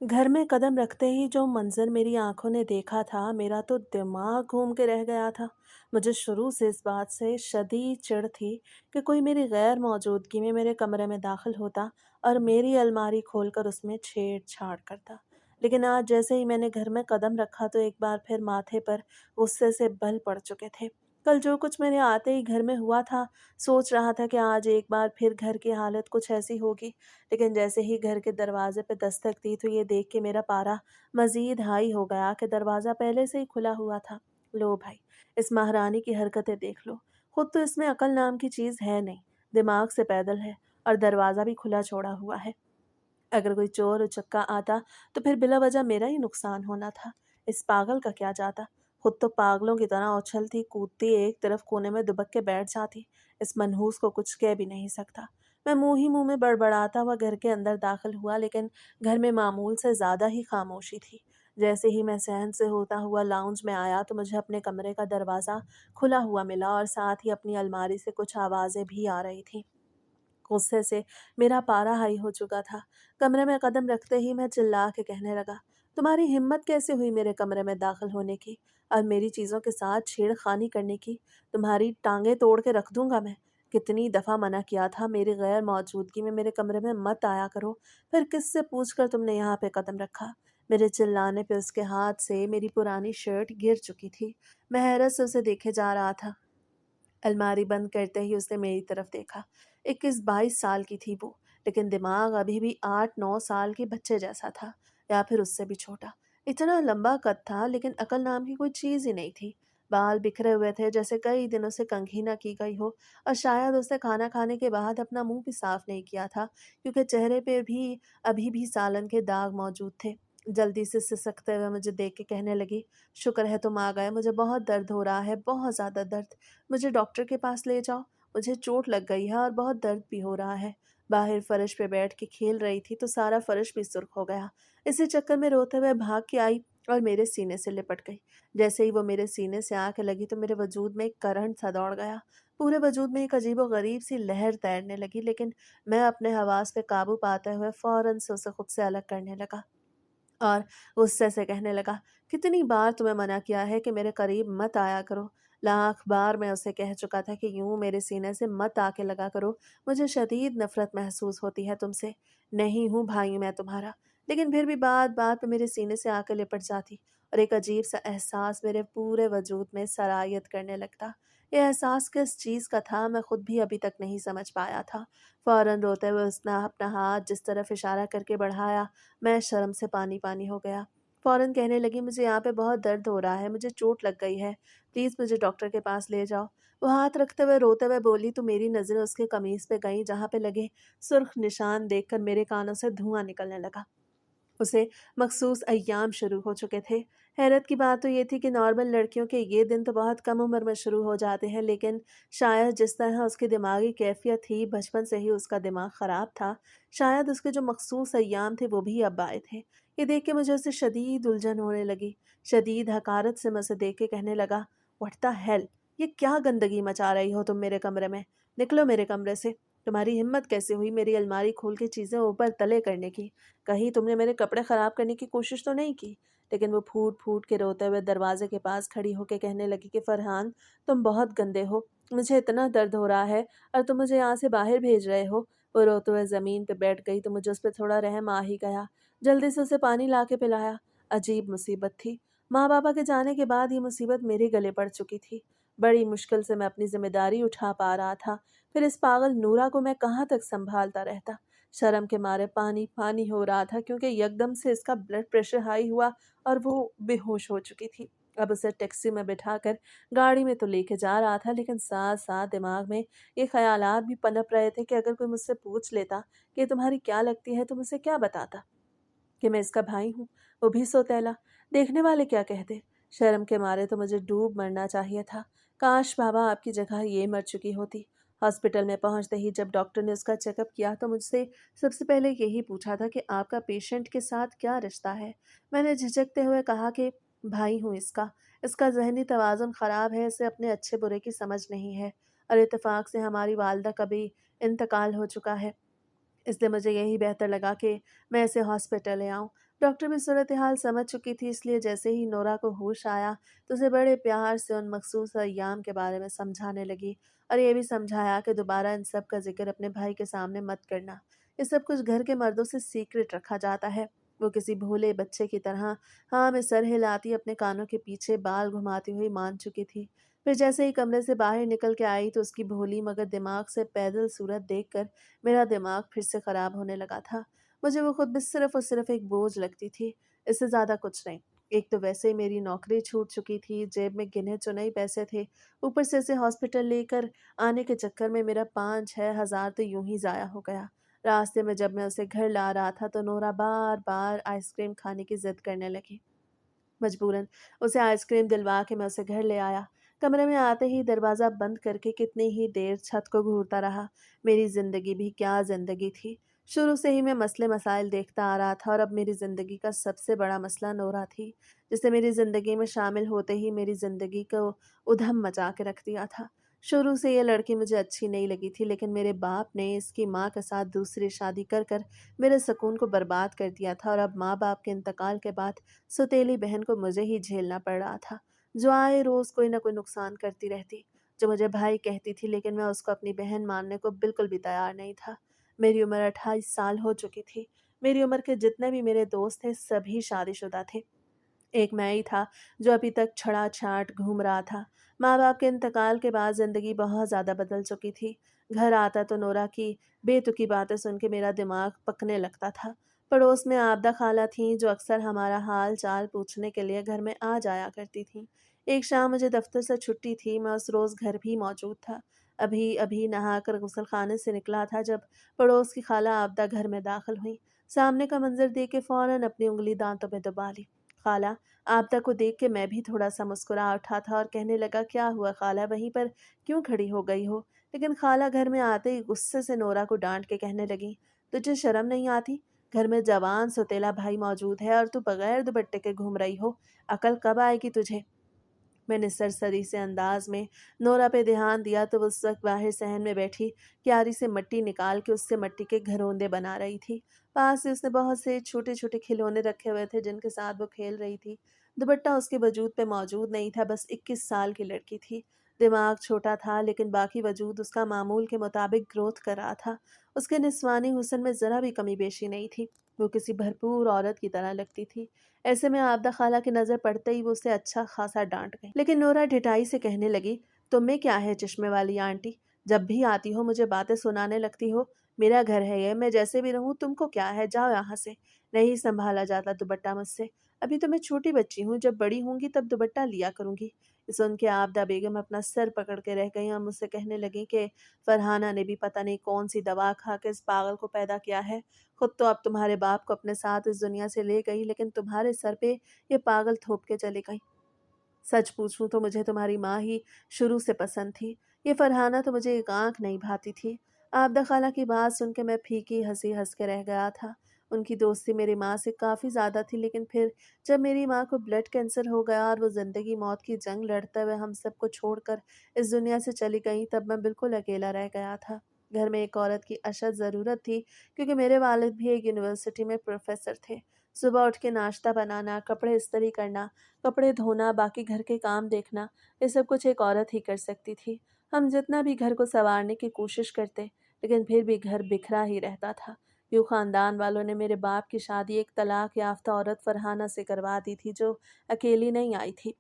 घर में कदम रखते ही जो मंज़र मेरी आँखों ने देखा था, मेरा तो दिमाग घूम के रह गया था। मुझे शुरू से इस बात से शदीद चिढ़ थी कि कोई मेरी गैर मौजूदगी में मेरे कमरे में दाखिल होता और मेरी अलमारी खोलकर उसमें छेड़-छाड़ करता। लेकिन आज जैसे ही मैंने घर में कदम रखा तो एक बार फिर माथे पर गुस्से से बल पड़ चुके थे। कल जो कुछ मेरे आते ही घर में हुआ था, सोच रहा था कि आज एक बार फिर घर की हालत कुछ ऐसी होगी। लेकिन जैसे ही घर के दरवाजे पे दस्तक दी तो ये देख के मेरा पारा मज़ीद हाई हो गया कि दरवाज़ा पहले से ही खुला हुआ था। लो भाई, इस महारानी की हरकतें देख लो। खुद तो इसमें अकल नाम की चीज़ है नहीं, दिमाग से पैदल है और दरवाज़ा भी खुला छोड़ा हुआ है। अगर कोई चोर उचक्का आता तो फिर बिला वजह मेरा ही नुकसान होना था। इस पागल का क्या जाता। खुद तो पागलों की तरह उछलती कूदती एक तरफ कोने में दुबक के बैठ जाती। इस मनहूस को कुछ कह भी नहीं सकता। मैं मुंह ही मुंह में बड़बड़ाता हुआ घर के अंदर दाखिल हुआ, लेकिन घर में मामूल से ज्यादा ही खामोशी थी। जैसे ही मैं सहन से होता हुआ लाउंज में आया तो मुझे अपने कमरे का दरवाज़ा खुला हुआ मिला और साथ ही अपनी अलमारी से कुछ आवाज़ें भी आ रही थी। गुस्से से मेरा पारा हाई हो चुका था। कमरे में कदम रखते ही मैं चिल्ला के कहने लगा, तुम्हारी हिम्मत कैसे हुई मेरे कमरे में दाखिल होने की और मेरी चीज़ों के साथ छेड़खानी करने की? तुम्हारी टांगें तोड़ के रख दूंगा मैं। कितनी दफ़ा मना किया था मेरी गैर मौजूदगी में मेरे कमरे में मत आया करो, फिर किससे पूछ कर तुमने यहाँ पे कदम रखा? मेरे चिल्लाने पे उसके हाथ से मेरी पुरानी शर्ट गिर चुकी थी। मैं हैरत से उसे देखे जा रहा था। अलमारी बंद करते ही उसने मेरी तरफ देखा। 21-22 साल की थी वो, लेकिन दिमाग अभी भी 8-9 साल के बच्चे जैसा था, या फिर उससे भी छोटा। इतना लंबा कद था, लेकिन अकल नाम की कोई चीज़ ही नहीं थी। बाल बिखरे हुए थे जैसे कई दिनों से कंघी ना की गई हो, और शायद उसने खाना खाने के बाद अपना मुंह भी साफ नहीं किया था, क्योंकि चेहरे पे भी अभी भी सालन के दाग मौजूद थे। जल्दी से सिसकते हुए मुझे देख के कहने लगी, शुक्र है तुम आ गए, मुझे बहुत दर्द हो रहा है, बहुत ज़्यादा दर्द। मुझे डॉक्टर के पास ले जाओ। मुझे चोट लग गई है और बहुत दर्द भी हो रहा है। बाहर फर्श पे बैठ के खेल रही थी तो सारा फर्श भी सुर्ख हो गया। इसी चक्कर में रोते हुए भाग के आई और मेरे सीने से लिपट गई। जैसे ही वो मेरे सीने से आके लगी तो मेरे वजूद में एक करंट सा दौड़ गया। पूरे वजूद में एक अजीबो गरीब सी लहर तैरने लगी, लेकिन मैं अपने हवास पे काबू पाते हुए फौरन से उसे खुद से अलग करने लगा और गुस्से से कहने लगा, कितनी बार तुम्हें मना किया है कि मेरे करीब मत आया करो। लाख बार मैं उसे कह चुका था कि यूं मेरे सीने से मत आके लगा करो। मुझे शदीद नफरत महसूस होती है तुमसे। नहीं हूँ भाई मैं तुम्हारा, लेकिन फिर भी बात बात पे मेरे सीने से आकर लिपट जाती और एक अजीब सा एहसास मेरे पूरे वजूद में सरायत करने लगता। यह एहसास किस चीज़ का था मैं खुद भी अभी तक नहीं समझ पाया था। फौरन रोते हुए उसने अपना हाथ जिस तरफ इशारा करके बढ़ाया, मैं शर्म से पानी-पानी हो गया। फ़ौरन कहने लगी, मुझे यहाँ पे बहुत दर्द हो रहा है, मुझे चोट लग गई है। प्लीज़ मुझे डॉक्टर के पास ले जाओ। वो हाथ रखते हुए रोते हुए बोली तो मेरी नज़रें उसके कमीज़ पे गईं, जहाँ पे लगे सुर्ख़ निशान देखकर मेरे कानों से धुआँ निकलने लगा। उसे मखसूस अय्याम शुरू हो चुके थे। हैरत की बात तो ये थी कि नॉर्मल लड़कियों के ये दिन तो बहुत कम उम्र में शुरू हो जाते हैं, लेकिन शायद जिस तरह उसकी दिमागी कैफियत थी, बचपन से ही उसका दिमाग ख़राब था। शायद उसके जो मखसूस अय्याम थे वो भी अब आए थे। ये देख के मुझे उससे शदीद उलझन होने लगी। शदीद हकारत से मैं उसे देख के कहने लगा, व्हाट द हेल! ये क्या गंदगी मचा रही हो तुम मेरे कमरे में? निकलो मेरे कमरे से। तुम्हारी हिम्मत कैसे हुई मेरी अलमारी खोल के चीज़ें ऊपर तले करने की? कहीं तुमने मेरे कपड़े खराब करने की कोशिश तो नहीं की? लेकिन वो फूट फूट के रोते हुए दरवाजे के पास खड़ी होके कहने लगी कि फरहान, तुम बहुत गंदे हो। मुझे इतना दर्द हो रहा है और तुम मुझे यहाँ से बाहर भेज रहे हो। वो रोते हुए ज़मीन पे बैठ गई तो मुझे उस पर थोड़ा रहम आ ही गया। जल्दी से उसे पानी ला के पिलाया। अजीब मुसीबत थी। माँ बाबा के जाने के बाद ये मुसीबत मेरे गले पड़ चुकी थी। बड़ी मुश्किल से मैं अपनी जिम्मेदारी उठा पा रहा था। फिर इस पागल नूरा को मैं कहाँ तक संभालता रहता। शर्म के मारे पानी पानी हो रहा था, क्योंकि यकदम से इसका ब्लड प्रेशर हाई हुआ और वो बेहोश हो चुकी थी। अब उसे टैक्सी में बिठाकर गाड़ी में तो लेके जा रहा था, लेकिन साथ साथ दिमाग में ये ख्यालात भी पनप रहे थे कि अगर कोई मुझसे पूछ लेता कि तुम्हारी क्या लगती है तो मुझसे क्या बताता कि मैं इसका भाई हूँ, वो भी सौतेला। देखने वाले क्या कहते। शर्म के मारे तो मुझे डूब मरना चाहिए था। काश बाबा आपकी जगह ये मर चुकी होती। हॉस्पिटल में पहुंचते ही जब डॉक्टर ने उसका चेकअप किया तो मुझसे सबसे पहले यही पूछा था कि आपका पेशेंट के साथ क्या रिश्ता है। मैंने झिझकते हुए कहा कि भाई हूँ इसका। इसका जहनी तवाज़ुन ख़राब है, इसे अपने अच्छे बुरे की समझ नहीं है और इत्तेफाक से हमारी वालदा का भी इंतकाल हो चुका है, इसलिए मुझे यही बेहतर लगा कि मैं इसे हॉस्पिटल ले आऊँ। डॉक्टर भी सूरत हाल समझ चुकी थी, इसलिए जैसे ही नोरा को होश आया तो उसे बड़े प्यार से उन मखसूस अय्याम के बारे में समझाने लगी और ये भी समझाया कि दोबारा इन सब का जिक्र अपने भाई के सामने मत करना। ये सब कुछ घर के मर्दों से सीक्रेट रखा जाता है। वो किसी भोले बच्चे की तरह हाँ में सर हिलाती अपने कानों के पीछे बाल घुमाती हुई मान चुकी थी। फिर जैसे ही कमरे से बाहर निकल के आई तो उसकी भोली मगर दिमाग से पैदल सूरत देखकर मेरा दिमाग फिर से खराब होने लगा था। मुझे वो खुद भी सिर्फ और सिर्फ एक बोझ लगती थी, इससे ज़्यादा कुछ नहीं। एक तो वैसे ही मेरी नौकरी छूट चुकी थी, जेब में गिने चुने ही पैसे थे, ऊपर से इसे हॉस्पिटल लेकर आने के चक्कर में मेरा 5-6 हज़ार तो यूं ही ज़ाया हो गया। रास्ते में जब मैं उसे घर ला रहा था तो नोरा बार बार आइसक्रीम खाने की जिद करने लगी। मजबूरन उसे आइसक्रीम दिलवा के मैं उसे घर ले आया। कमरे में आते ही दरवाज़ा बंद करके कितनी ही देर छत को घूरता रहा। मेरी ज़िंदगी भी क्या ज़िंदगी थी। शुरू से ही मैं मसले मसाइल देखता आ रहा था और अब मेरी ज़िंदगी का सबसे बड़ा मसला नोरा थी, जिसे मेरी ज़िंदगी में शामिल होते ही मेरी ज़िंदगी को उधम मचा के रख दिया था। शुरू से ये लड़की मुझे अच्छी नहीं लगी थी, लेकिन मेरे बाप ने इसकी माँ के साथ दूसरी शादी कर कर मेरे सुकून को बर्बाद कर दिया था और अब माँ बाप के इंतकाल के बाद सौतेली बहन को मुझे ही झेलना पड़ रहा था, जो आए रोज कोई ना कोई नुकसान करती रहती, जो मुझे भाई कहती थी, लेकिन मैं उसको अपनी बहन मानने को बिल्कुल भी तैयार नहीं था। मेरी उम्र 28 साल हो चुकी थी। मेरी उम्र के जितने भी मेरे दोस्त थे सभी शादीशुदा थे। एक मैं ही था जो अभी तक छड़ा छाट घूम रहा था। माँ बाप के इंतकाल के बाद जिंदगी बहुत ज़्यादा बदल चुकी थी। घर आता तो नोरा की बेतुकी बातें सुन के मेरा दिमाग पकने लगता था। पड़ोस में आबदा खाला थीं जो अक्सर हमारा हाल चाल पूछने के लिए घर में आ जाया करती थीं। एक शाम मुझे दफ्तर से छुट्टी थी, मैं उस रोज़ घर भी मौजूद था। अभी अभी नहाकर गुसल खाने से निकला था जब पड़ोस की खाला आबदा घर में दाखिल हुई। सामने का मंजर देख के फौरन अपनी उंगली दांतों में दबा ली। खाला आपदा को देख के मैं भी थोड़ा-सा मुस्कुरा उठा था और कहने लगा, "क्या हुआ खाला, वहीं पर क्यों खड़ी हो गई हो?" लेकिन खाला घर में आते ही गुस्से से नोरा को डाँट के कहने लगी, "तुझे शर्म नहीं आती? घर में जवान सौतेला भाई मौजूद है और तू बगैर दुपट्टे के घूम रही हो। अकल कब आएगी तुझे?" मैंने सरसरी से अंदाज में नोरा पे ध्यान दिया तो वो उस वक्त बाहर सहन में बैठी क्यारी से मिट्टी निकाल के उससे मिट्टी के घरौंदे बना रही थी। पास से उसने बहुत से छोटे छोटे खिलौने रखे हुए थे जिनके साथ वो खेल रही थी। दुपट्टा उसके वजूद पे मौजूद नहीं था, बस 21 साल की लड़की थी। दिमाग छोटा था लेकिन बाकी वजूद उसका मामूल के मुताबिक ग्रोथ कर रहा था। उसके निस्वानी हुस्न में जरा भी कमी बेशी नहीं थी। वो किसी भरपूर औरत की तरह लगती थी। ऐसे में आबदा खाला की नजर पड़ते ही वो उसे अच्छा खासा डांट गई, लेकिन नोरा ढिठाई से कहने लगी, तुम में क्या है चश्मे वाली आंटी, जब भी आती हो मुझे बातें सुनाने लगती हो। मेरा घर है ये, मैं जैसे भी रहूं तुमको क्या है, जाओ यहाँ से। नहीं संभाला जाता दुपट्टा मुझसे। अभी तो मैं छोटी बच्ची हूँ, जब बड़ी होंगी तब दुपट्टा लिया करूंगी। सुन के आबदा बेगम अपना सर पकड़ के रह गई और मुझसे कहने लगी कि फरहाना ने भी पता नहीं कौन सी दवा खा के इस पागल को पैदा किया है। खुद तो अब तुम्हारे बाप को अपने साथ इस दुनिया से ले गई, लेकिन तुम्हारे सर पे ये पागल थोप के चली गई। सच पूछूं तो मुझे तुम्हारी माँ ही शुरू से पसंद थी। ये फरहाना तो मुझे एक आंख नहीं भाती थी। आबदा खाला की बात सुन के मैं फीकी हंसी हंस के रह गया था। उनकी दोस्ती मेरी माँ से काफ़ी ज़्यादा थी, लेकिन फिर जब मेरी माँ को ब्लड कैंसर हो गया और वो ज़िंदगी मौत की जंग लड़ते हुए हम सबको छोड़कर इस दुनिया से चली गई, तब मैं बिल्कुल अकेला रह गया था। घर में एक औरत की अशद ज़रूरत थी, क्योंकि मेरे वालिद भी एक यूनिवर्सिटी में प्रोफेसर थे। सुबह उठ के नाश्ता बनाना, कपड़े इस्त्री करना, कपड़े धोना, बाकी घर के काम देखना, ये सब कुछ एक औरत ही कर सकती थी। हम जितना भी घर को संवारने की कोशिश करते, लेकिन फिर भी घर बिखरा ही रहता था। यूँ खानदान वालों ने मेरे बाप की शादी एक तलाक याफ्ता औरत फरहाना से करवा दी थी, जो अकेली नहीं आई थी,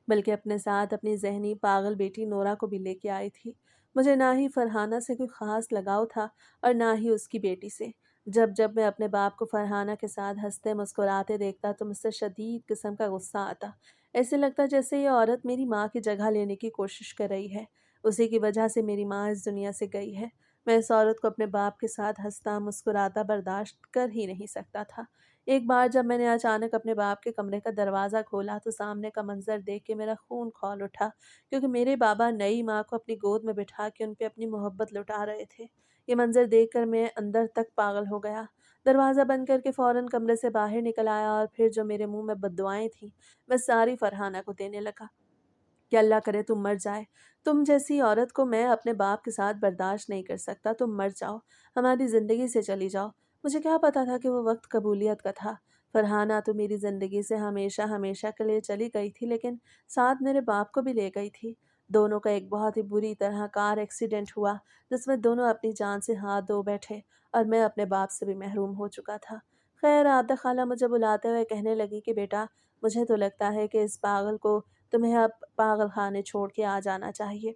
बल्कि अपने साथ अपनी ज़हनी पागल बेटी नोरा को भी लेके आई थी। मुझे ना ही फरहाना से कोई ख़ास लगाव था और ना ही उसकी बेटी से। जब जब मैं अपने बाप को फरहाना के साथ हंसते मुस्कुराते देखता तो मुझसे शदीद किस्म का गुस्सा आता। ऐसे लगता जैसे ये औरत मेरी माँ की जगह लेने की कोशिश कर रही है। उसी की वजह से मेरी माँ इस दुनिया से गई है। मैं इस औरत को अपने बाप के साथ हंसता मुस्कुराता बर्दाश्त कर ही नहीं सकता था। एक बार जब मैंने अचानक अपने बाप के कमरे का दरवाज़ा खोला तो सामने का मंजर देख के मेरा खून खौल उठा, क्योंकि मेरे बाबा नई माँ को अपनी गोद में बिठा के उन पे अपनी मोहब्बत लुटा रहे थे। ये मंजर देखकर मैं अंदर तक पागल हो गया। दरवाज़ा बंद करके फ़ौरन कमरे से बाहर निकल आया और फिर जो मेरे मुंह में बद्दुआएं थीं मैं सारी फरहाना को देने लगा कि अल्लाह करे तुम मर जाए। तुम जैसी औरत को मैं अपने बाप के साथ बर्दाश्त नहीं कर सकता। तुम मर जाओ, हमारी ज़िंदगी से चली जाओ। मुझे क्या पता था कि वो वक्त कबूलियत का था। फरहाना तो मेरी ज़िंदगी से हमेशा हमेशा के लिए चली गई थी, लेकिन साथ मेरे बाप को भी ले गई थी। दोनों का एक बहुत ही बुरी तरह कार एक्सीडेंट हुआ, जिसमें दोनों अपनी जान से हाथ धो बैठे और मैं अपने बाप से भी महरूम हो चुका था। खैर, आबदा खाला मुझे बुलाते हुए कहने लगी कि बेटा, मुझे तो लगता है कि इस पागल को तुम्हें अब पागल खाने छोड़ के आ जाना चाहिए।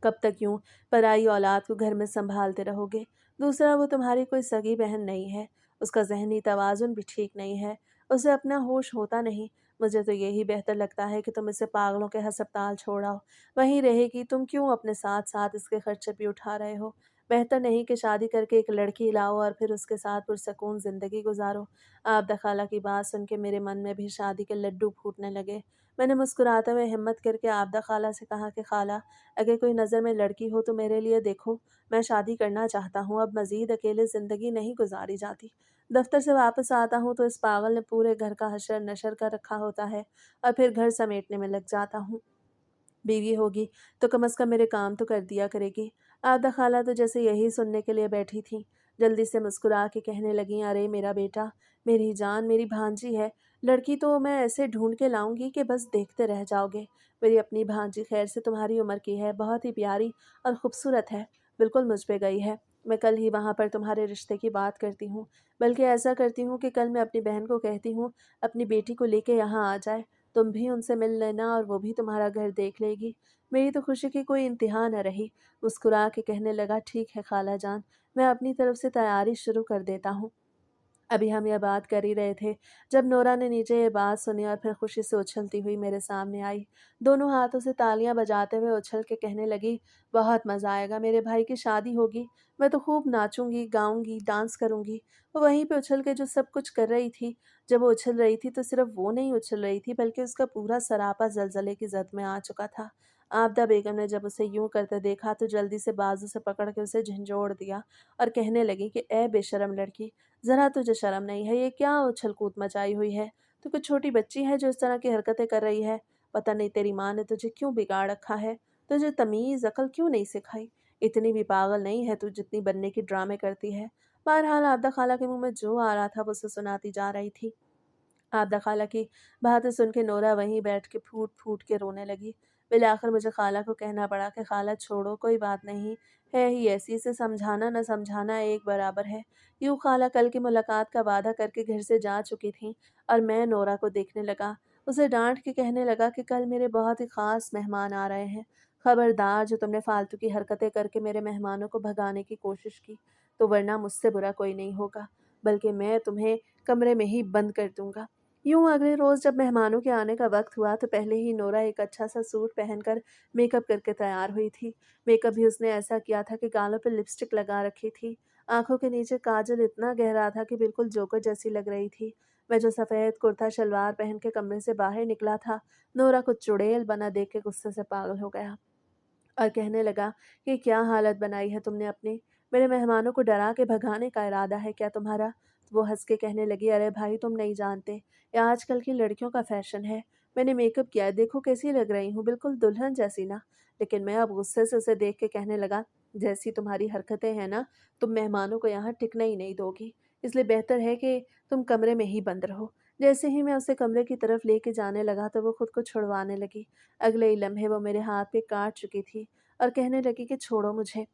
कब तक यूं पराई औलाद को घर में संभालते रहोगे? दूसरा, वो तुम्हारी कोई सगी बहन नहीं है, उसका ज़हनी तवाज़ुन भी ठीक नहीं है, उसे अपना होश होता नहीं। मुझे तो यही बेहतर लगता है कि तुम इसे पागलों के हस्पताल छोड़ आओ, वहीं रहेगी। तुम क्यों अपने साथ-साथ इसके खर्चे भी उठा रहे हो? बेहतर नहीं कि शादी करके एक लड़की लाओ और फिर उसके साथ पुरसकून ज़िंदगी गुज़ारो। आबदा खाला की बात सुन के मेरे मन में भी शादी के लड्डू फूटने लगे। मैंने मुस्कुराते हुए हिम्मत करके आबदा खाला से कहा कि खाला, अगर कोई नज़र में लड़की हो तो मेरे लिए देखो, मैं शादी करना चाहता हूँ, अब मज़ीद अकेले ज़िंदगी नहीं गुजारी जाती। दफ्तर से वापस आता हूँ तो इस पागल ने पूरे घर का हशर नशर कर रखा होता है और फिर घर समेटने में लग जाता हूँ। बीवी होगी तो कम से कम मेरे काम तो कर दिया करेगी। आबदा खाला तो जैसे यही सुनने के लिए बैठी थी, जल्दी से मुस्कुरा के कहने लगी, अरे मेरा बेटा, मेरी जान, मेरी भांजी है। लड़की तो मैं ऐसे ढूंढ के लाऊंगी कि बस देखते रह जाओगे। मेरी अपनी भांजी खैर से तुम्हारी उम्र की है, बहुत ही प्यारी और खूबसूरत है, बिल्कुल मुझ पे गई है। मैं कल ही वहाँ पर तुम्हारे रिश्ते की बात करती हूँ, बल्कि ऐसा करती हूँ कि कल मैं अपनी बहन को कहती हूँ अपनी बेटी को लेके यहाँ आ जाए। तुम भी उनसे मिल लेना और वो भी तुम्हारा घर देख लेगी। मेरी तो खुशी की कोई इंतहा न रही। मुस्कुरा के कहने लगा, ठीक है खाला जान, मैं अपनी तरफ से तैयारी शुरू कर देता हूँ। अभी हम यह बात कर ही रहे थे जब नोरा ने नीचे ये बात सुनी और फिर खुशी से उछलती हुई मेरे सामने आई। दोनों हाथों से तालियां बजाते हुए उछल के कहने लगी, बहुत मज़ा आएगा, मेरे भाई की शादी होगी, मैं तो खूब नाचूंगी, गाऊंगी, डांस करूंगी। वो वहीं पे उछल के जो सब कुछ कर रही थी। जब वो उछल रही थी तो सिर्फ वो नहीं उछल रही थी, बल्कि उसका पूरा सरापा जलजले की जद में आ चुका था। आबदा बेगम ने जब उसे यूं करते देखा तो जल्दी से बाजू से पकड़ के उसे झंझोड़ दिया और कहने लगी कि ए बेशरम लड़की, ज़रा तुझे शर्म नहीं है? ये क्या उछल कूद मचाई हुई है? तू कुछ छोटी बच्ची है जो इस तरह की हरकतें कर रही है? पता नहीं तेरी माँ ने तुझे क्यों बिगाड़ रखा है? तुझे तमीज़ अकल क्यों नहीं सिखाई? इतनी भी पागल नहीं है तू जितनी बनने की ड्रामे करती है। बहरहाल आबदा खाला के मुंह में जो आ रहा था वो उसे सुनाती जा रही थी। आबदा खाला की बातें सुन के नोरा वहीं बैठ के फूट फूट के रोने लगी। बिलाखिर मुझे खाला को कहना पड़ा कि खाला छोड़ो, कोई बात नहीं, है ही ऐसी, इसे समझाना न समझाना एक बराबर है। यूं खाला कल की मुलाकात का वादा करके घर से जा चुकी थी और मैं नोरा को देखने लगा। उसे डांट के कहने लगा कि कल मेरे बहुत ही खास मेहमान आ रहे हैं। खबरदार, जो तुमने फालतू की हरकतें करके मेरे मेहमानों को भगाने की कोशिश की तो वरना मुझसे बुरा कोई नहीं होगा, बल्कि मैं तुम्हें कमरे में ही बंद कर दूंगा। यूं अगले रोज जब मेहमानों के आने का वक्त हुआ तो पहले ही नोरा एक अच्छा सा सूट पहनकर मेकअप करके तैयार हुई थी। मेकअप भी उसने ऐसा किया था कि गालों पर लिपस्टिक लगा रखी थी, आंखों के नीचे काजल इतना गहरा था कि बिल्कुल जोकर जैसी लग रही थी। मैं जो सफ़ेद कुर्ता शलवार पहन के कमरे से बाहर निकला था, नोरा को चुड़ैल बना देख के गुस्से से पागल हो गया और कहने लगा कि क्या हालत बनाई है तुमने अपनी? मेरे मेहमानों को डरा के भगाने का इरादा है क्या तुम्हारा? वो हंस के कहने लगी, अरे भाई, तुम नहीं जानते, ये आजकल की लड़कियों का फैशन है। मैंने मेकअप किया है, देखो कैसी लग रही हूँ, बिल्कुल दुल्हन जैसी ना। लेकिन मैं अब गुस्से से उसे देख के कहने लगा, जैसी तुम्हारी हरकतें हैं ना, तुम मेहमानों को यहाँ टिकने ही नहीं दोगी, इसलिए बेहतर है कि तुम कमरे में ही बंद रहो। जैसे ही मैं उसे कमरे की तरफ लेके जाने लगा तो वो खुद को छुड़वाने लगी। अगले ही लम्हे वो मेरे हाथ पे काट चुकी थी और कहने लगी कि छोड़ो मुझे,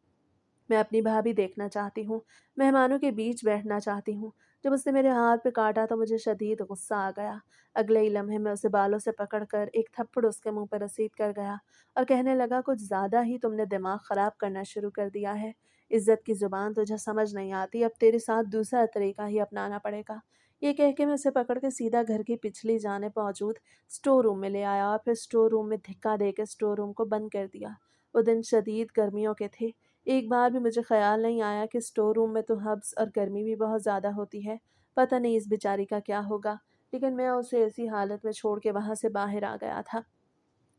मैं अपनी भाभी देखना चाहती हूँ, मेहमानों के बीच बैठना चाहती हूँ। जब उसने मेरे हाथ पे काटा तो मुझे शदीद गुस्सा आ गया। अगले ही लम्हे में उसे बालों से पकड़कर एक थप्पड़ उसके मुंह पर रसीद कर गया और कहने लगा, कुछ ज़्यादा ही तुमने दिमाग ख़राब करना शुरू कर दिया है। इज्जत की ज़ुबान तुझे समझ नहीं आती, अब तेरे साथ दूसरा तरीका ही अपनाना पड़ेगा। ये कह के मैं उसे पकड़ के सीधा घर की पिछली जानिब मौजूद स्टोर रूम में ले आया और फिर स्टोर रूम में धिक्का दे के स्टोर रूम को बंद कर दिया। वो दिन शदीद गर्मियों के थे। एक बार भी मुझे ख़याल नहीं आया कि स्टोर रूम में तो हब्स और गर्मी भी बहुत ज़्यादा होती है। पता नहीं इस बेचारी का क्या होगा, लेकिन मैं उसे ऐसी हालत में छोड़ के वहाँ से बाहर आ गया था।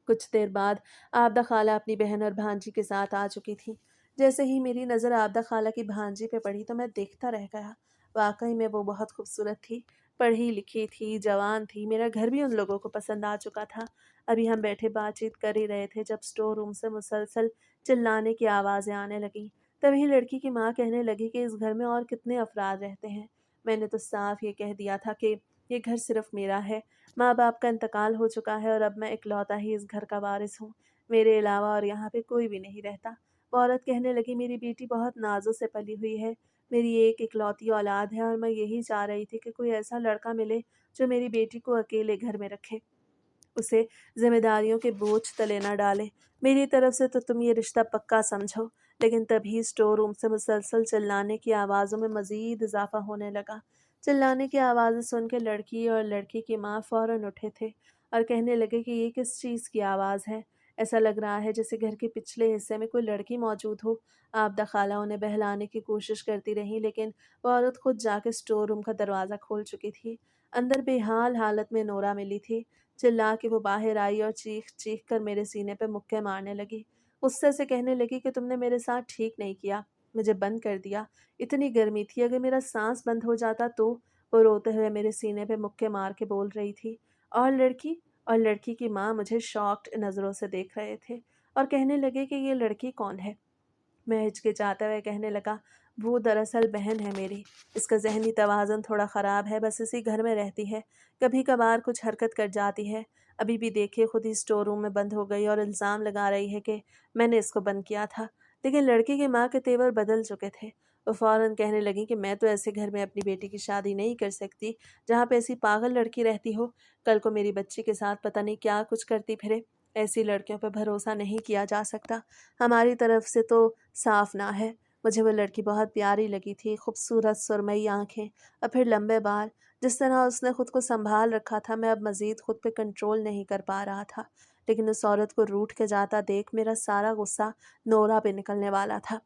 कुछ देर बाद आबदा खाला अपनी बहन और भांजी के साथ आ चुकी थी। जैसे ही मेरी नज़र आबदा खाला की भांजी पे पड़ी तो मैं देखता रह गया। वाकई में वो बहुत खूबसूरत थी, पढ़ी लिखी थी, जवान थी, मेरा घर भी उन लोगों को पसंद आ चुका था। अभी हम बैठे बातचीत कर ही रहे थे जब स्टोर रूम से मुसलसल चिल्लाने की आवाज़ें आने लगीं। तभी लड़की की माँ कहने लगी कि इस घर में और कितने अफराद रहते हैं। मैंने तो साफ ये कह दिया था कि یہ گھر صرف میرا ہے، ماں باپ کا انتقال ہو چکا ہے اور اب میں اکلوتا ہی اس گھر کا وارث ہوں، میرے علاوہ اور یہاں پہ کوئی بھی نہیں رہتا۔ وہ عورت کہنے لگی، میری بیٹی بہت نازوں سے پلی ہوئی ہے، میری ایک اکلوتی اولاد ہے اور میں یہی چاہ رہی تھی کہ کوئی ایسا لڑکا ملے جو میری بیٹی کو اکیلے گھر میں رکھے، اسے ذمہ داریوں کے بوجھ تلے نہ ڈالے۔ میری طرف سے تو تم یہ رشتہ پکا سمجھو۔ لیکن تبھی اسٹور روم سے مسلسل چلانے کی آوازوں میں مزید اضافہ ہونے لگا۔ چلانے کی آوازیں سن کے لڑکی اور لڑکی کی ماں فوراً اٹھے تھے اور کہنے لگے کہ یہ کس چیز کی آواز ہے؟ ایسا لگ رہا ہے جیسے گھر کے پچھلے حصے میں کوئی لڑکی موجود ہو۔ آبدہ خالہ انہیں بہلانے کی کوشش کرتی رہی، لیکن وہ عورت خود جا کے اسٹور روم کا دروازہ کھول چکی تھی۔ اندر بے حال حالت میں نورا ملی تھی۔ چلا کے وہ باہر آئی اور چیخ چیخ کر میرے سینے پہ مکے مارنے لگی۔ غصے سے کہنے لگی کہ تم نے میرے ساتھ ٹھیک نہیں کیا، مجھے بند کر دیا۔ اتنی گرمی تھی، اگر میرا سانس بند ہو جاتا تو۔ وہ روتے ہوئے میرے سینے پہ مکے مار کے بول رہی تھی۔ اور لڑکی اور لڑکی کی ماں مجھے شاکڈ نظروں سے دیکھ رہے تھے اور کہنے لگے کہ یہ لڑکی کون ہے؟ میں ہچکچاتے ہوئے کہنے لگا، وہ دراصل بہن ہے میری، اس کا ذہنی توازن تھوڑا خراب ہے، بس اسی گھر میں رہتی ہے، کبھی کبھار کچھ حرکت کر جاتی ہے، ابھی بھی دیکھیے خود ہی اسٹور روم میں بند ہو گئی اور الزام لگا رہی ہے کہ میں نے اس کو بند کیا تھا۔ لیکن لڑکی کی ماں کے تیور بدل چکے تھے۔ وہ فوراً کہنے لگی کہ میں تو ایسے گھر میں اپنی بیٹی کی شادی نہیں کر سکتی جہاں پہ ایسی پاگل لڑکی رہتی ہو، کل کو میری بچی کے ساتھ پتہ نہیں کیا کچھ کرتی پھرے۔ ایسی لڑکیوں پہ بھروسہ نہیں کیا جا سکتا۔ ہماری طرف سے تو صاف نہ ہے۔ مجھے وہ لڑکی بہت پیاری لگی تھی، خوبصورت سرمئی آنکھیں اور پھر لمبے بال، جس طرح اس نے خود کو سنبھال رکھا تھا میں اب مزید خود پہ کنٹرول نہیں کر پا رہا تھا۔ لیکن اس عورت کو روٹھ کے جاتا دیکھ میرا سارا غصہ نورا پہ نکلنے والا تھا۔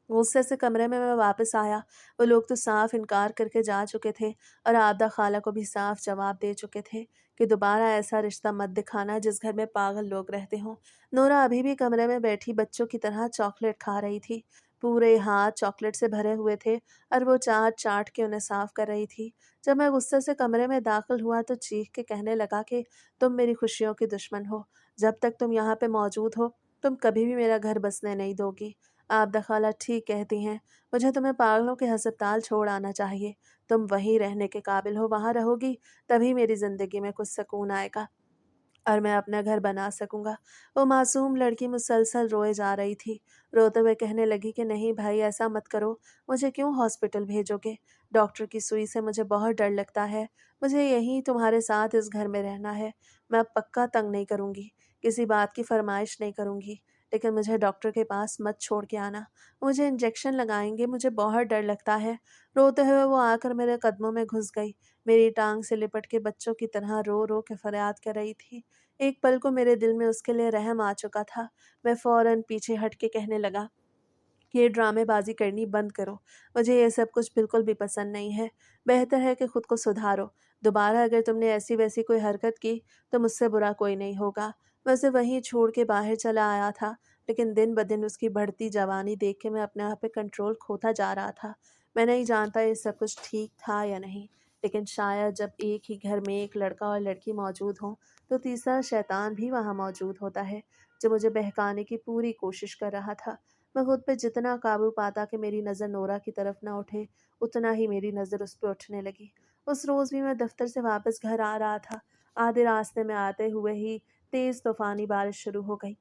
غصے سے کمرے میں واپس آیا۔ وہ لوگ تو صاف انکار کر کے جا چکے تھے اور آبدہ خالہ کو بھی صاف جواب دے چکے تھے کہ دوبارہ ایسا رشتہ مت دکھانا جس گھر میں پاگل لوگ رہتے ہوں۔ نورا ابھی بھی کمرے میں بیٹھی بچوں کی طرح چاکلیٹ کھا رہی تھی۔ پورے ہاتھ چاکلیٹ سے بھرے ہوئے تھے اور وہ چاٹ چاٹ کے انہیں صاف کر رہی تھی۔ جب میں غصے سے کمرے میں داخل ہوا تو چیخ کے کہنے لگا کہ تم میری خوشیوں کی دشمن ہو، جب تک تم یہاں پہ موجود ہو تم کبھی بھی میرا گھر بسنے نہیں دو گی۔ آبدہ خالہ ٹھیک کہتی ہیں، مجھے تمہیں پاگلوں کے ہسپتال چھوڑ آنا چاہیے۔ تم وہیں رہنے کے قابل ہو، وہاں رہو گی تبھی میری زندگی میں کچھ سکون آئے گا اور میں اپنا گھر بنا سکوں گا۔ وہ معصوم لڑکی مسلسل روئے جا رہی تھی، روتے ہوئے کہنے لگی کہ نہیں بھائی ایسا مت کرو، مجھے کیوں ہاسپٹل بھیجو گے؟ ڈاکٹر کی سوئی سے مجھے بہت ڈر لگتا ہے، مجھے یہیں تمہارے ساتھ اس گھر میں رہنا ہے، میں اب پکا تنگ نہیں کروں گی، کسی بات کی فرمائش نہیں کروں گی، لیکن مجھے ڈاکٹر کے پاس مت چھوڑ کے آنا، مجھے انجیکشن لگائیں گے، مجھے بہت ڈر لگتا ہے۔ روتے ہوئے وہ آ کر میرے قدموں میں گھس گئی، میری ٹانگ سے لپٹ کے بچوں کی طرح رو رو کے فریاد کر رہی تھی۔ ایک پل کو میرے دل میں اس کے لیے رحم آ چکا تھا۔ میں فوراً پیچھے ہٹ کے کہنے لگا کہ یہ ڈرامے بازی کرنی بند کرو، مجھے یہ سب کچھ بالکل بھی پسند نہیں ہے، بہتر ہے کہ خود کو سدھارو، دوبارہ اگر تم نے ایسی ویسی کوئی حرکت کی تو مجھ سے برا کوئی نہیں ہوگا۔ میں اسے وہیں چھوڑ کے باہر چلا آیا تھا، لیکن دن بدن اس کی بڑھتی جوانی دیکھ کے میں اپنے آپ پہ کنٹرول کھوتا جا رہا تھا۔ میں نہیں جانتا یہ سب کچھ ٹھیک تھا یا نہیں، لیکن شاید جب ایک ہی گھر میں ایک لڑکا اور لڑکی موجود ہوں تو تیسرا شیطان بھی وہاں موجود ہوتا ہے جو مجھے بہکانے کی پوری کوشش کر رہا تھا۔ میں خود پہ جتنا قابو پاتا کہ میری نظر نورا کی طرف نہ اٹھے، اتنا ہی میری نظر اس پہ اٹھنے لگی۔ اس روز بھی میں دفتر سے واپس گھر آ رہا تھا، آدھے راستے میں آتے ہوئے ہی تیز طوفانی بارش شروع ہو گئی۔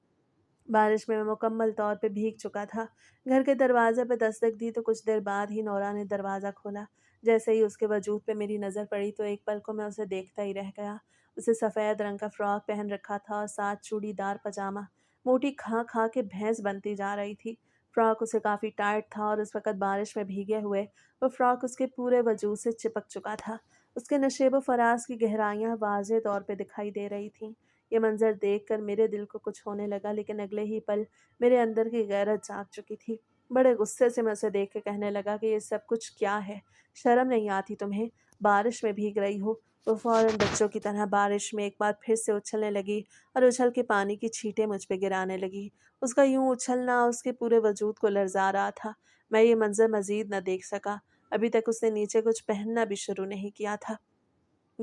بارش میں مکمل طور پہ بھیگ چکا تھا۔ گھر کے دروازے پہ دستک دی تو کچھ دیر بعد ہی نورا نے دروازہ کھولا۔ جیسے ہی اس کے وجود پہ میری نظر پڑی تو ایک پل کو میں اسے دیکھتا ہی رہ گیا۔ اسے سفید رنگ کا فراک پہن رکھا تھا اور ساتھ چوڑی دار پاجامہ، موٹی کھا کھا کے بھینس بنتی جا رہی تھی۔ فراک اسے کافی ٹائٹ تھا اور اس وقت بارش میں بھیگے ہوئے وہ فراک اس کے پورے وجود سے چپک چکا تھا۔ اس کے نشیب و فراز کی گہرائیاں واضح طور پہ دکھائی دے رہی تھیں۔ یہ منظر دیکھ کر میرے دل کو کچھ ہونے لگا، لیکن اگلے ہی پل میرے اندر کی غیرت جاگ چکی تھی۔ بڑے غصے سے میں اسے دیکھ کے کہنے لگا کہ یہ سب کچھ کیا ہے؟ شرم نہیں آتی تمہیں؟ بارش میں بھیگ رہی ہو؟ وہ فوراً بچوں کی طرح بارش میں ایک بار پھر سے اچھلنے لگی اور اچھل کے پانی کی چھینٹیں مجھ پہ گرانے لگی۔ اس کا یوں اچھلنا اس کے پورے وجود کو لرزا رہا تھا۔ میں یہ منظر مزید نہ دیکھ سکا۔ ابھی تک اس نے نیچے کچھ پہننا بھی شروع نہیں کیا تھا۔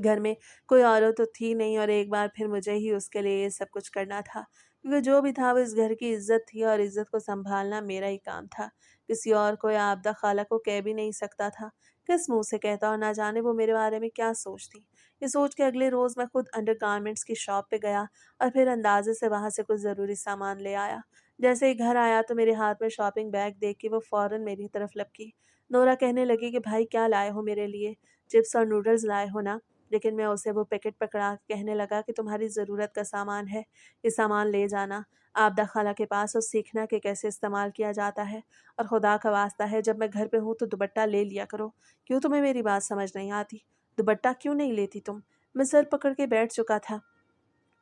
گھر میں کوئی عورت تو تھی نہیں اور ایک بار پھر مجھے ہی اس کے لیے یہ سب کچھ کرنا تھا، کیونکہ جو بھی تھا وہ اس گھر کی عزت تھی اور عزت کو سنبھالنا میرا ہی کام تھا۔ کسی اور کو یا آبدہ خالہ کو کہہ بھی نہیں سکتا تھا، کس منہ سے کہتا اور نہ جانے وہ میرے بارے میں کیا سوچتی۔ یہ سوچ کے اگلے روز میں خود انڈر گارمنٹس کی شاپ پہ گیا اور پھر اندازے سے وہاں سے کچھ ضروری سامان لے آیا۔ جیسے ہی گھر آیا تو میرے ہاتھ میں شاپنگ بیگ دیکھ کے وہ فوراً میری طرف لپکی۔ نورا کہنے لگی کہ بھائی کیا لائے ہو میرے لیے؟ چپس اور نوڈلز لائے ہو نا؟ لیکن میں اسے وہ پیکٹ پکڑا کے کہنے لگا کہ تمہاری ضرورت کا سامان ہے، یہ سامان لے جانا آبدہ خالہ کے پاس اور سیکھنا کہ کیسے استعمال کیا جاتا ہے، اور خدا کا واسطہ ہے جب میں گھر پہ ہوں تو دوپٹہ لے لیا کرو۔ کیوں تمہیں میری بات سمجھ نہیں آتی؟ دوپٹہ کیوں نہیں لیتی تم؟ میں سر پکڑ کے بیٹھ چکا تھا۔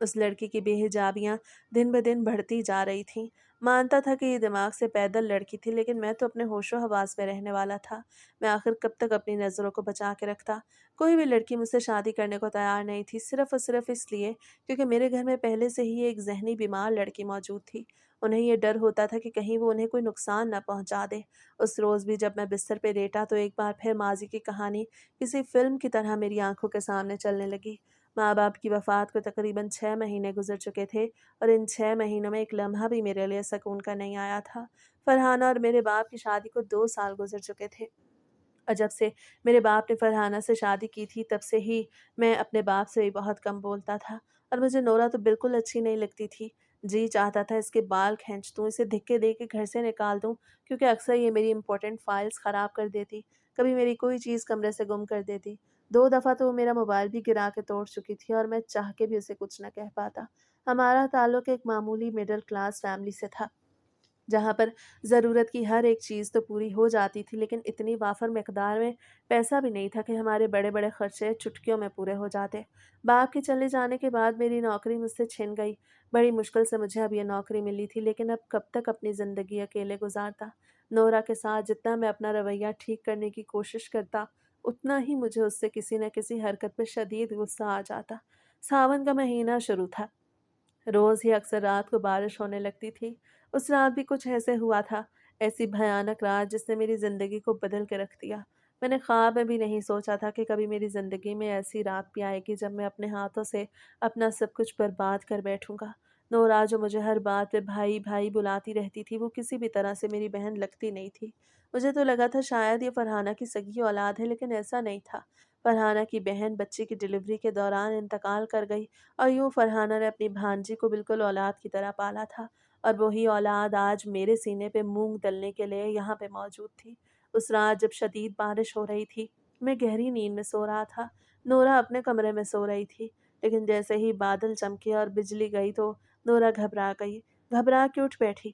اس لڑکی کی بے حجابیاں دن بہ دن بڑھتی جا رہی تھیں۔ مانتا تھا کہ یہ دماغ سے پیدل لڑکی تھی، لیکن میں تو اپنے ہوش و حواس میں رہنے والا تھا۔ میں آخر کب تک اپنی نظروں کو بچا کے رکھتا؟ کوئی بھی لڑکی مجھ سے شادی کرنے کو تیار نہیں تھی، صرف اور صرف اس لیے کیونکہ میرے گھر میں پہلے سے ہی ایک ذہنی بیمار لڑکی موجود تھی۔ انہیں یہ ڈر ہوتا تھا کہ کہیں وہ انہیں کوئی نقصان نہ پہنچا دے۔ اس روز بھی جب میں بستر پہ لیٹا تو ایک بار پھر ماضی کی کہانی کسی فلم کی طرح میری آنکھوں کے سامنے چلنے لگی۔ ماں باپ کی وفات کو تقریباً 6 مہینے گزر چکے تھے، اور ان 6 مہینوں میں ایک لمحہ بھی میرے لیے سکون کا نہیں آیا تھا۔ فرحانہ اور میرے باپ کی شادی کو 2 سال گزر چکے تھے، اور جب سے میرے باپ نے فرحانہ سے شادی کی تھی تب سے ہی میں اپنے باپ سے بھی بہت کم بولتا تھا، اور مجھے نورا تو بالکل اچھی نہیں لگتی تھی۔ جی چاہتا تھا اس کے بال کھینچ دوں، اسے دھکے دے کے گھر سے نکال دوں، کیونکہ اکثر یہ میری امپورٹنٹ فائلز خراب کر دیتی، کبھی میری کوئی چیز کمرے سے گم کر دیتی۔ 2 دفعہ تو وہ میرا موبائل بھی گرا کے توڑ چکی تھی، اور میں چاہ کے بھی اسے کچھ نہ کہہ پاتا۔ ہمارا تعلق ایک معمولی مڈل کلاس فیملی سے تھا، جہاں پر ضرورت کی ہر ایک چیز تو پوری ہو جاتی تھی، لیکن اتنی وافر مقدار میں پیسہ بھی نہیں تھا کہ ہمارے بڑے بڑے خرچے چٹکیوں میں پورے ہو جاتے۔ باپ کے چلے جانے کے بعد میری نوکری مجھ سے چھن گئی۔ بڑی مشکل سے مجھے اب یہ نوکری ملی تھی، لیکن اب کب تک اپنی زندگی اکیلے گزارتا؟ نورا کے ساتھ جتنا میں اپنا رویہ ٹھیک کرنے کی کوشش کرتا، اتنا ہی مجھے اس سے کسی نہ کسی حرکت پہ شدید غصہ آ جاتا۔ ساون کا مہینہ شروع تھا۔ روز ہی اکثر رات کو بارش ہونے لگتی تھی۔ اس رات بھی کچھ ایسے ہوا تھا، ایسی بھیانک رات جس نے میری زندگی کو بدل کے رکھ دیا۔ میں نے خواب میں بھی نہیں سوچا تھا کہ کبھی میری زندگی میں ایسی رات بھی آئے گی جب میں اپنے ہاتھوں سے اپنا سب کچھ برباد کر بیٹھوں گا۔ نورا جو مجھے ہر بات پہ بھائی بھائی بلاتی رہتی تھی، وہ کسی بھی طرح سے میری بہن لگتی نہیں تھی۔ مجھے تو لگا تھا شاید یہ فرحانہ کی سگی اولاد ہے، لیکن ایسا نہیں تھا۔ فرحانہ کی بہن بچے کی ڈلیوری کے دوران انتقال کر گئی، اور یوں فرحانہ نے اپنی بھانجی کو بالکل اولاد کی طرح پالا تھا، اور وہی اولاد آج میرے سینے پہ مونگ ڈلنے کے لیے یہاں پہ موجود تھی۔ اس رات جب شدید بارش ہو رہی تھی، میں گہری نیند میں سو رہا تھا۔ نورا اپنے کمرے میں سو رہی تھی، لیکن جیسے ہی بادل چمکے اور بجلی گئی تو نورا گھبرا گئی، گھبرا کے اٹھ بیٹھی۔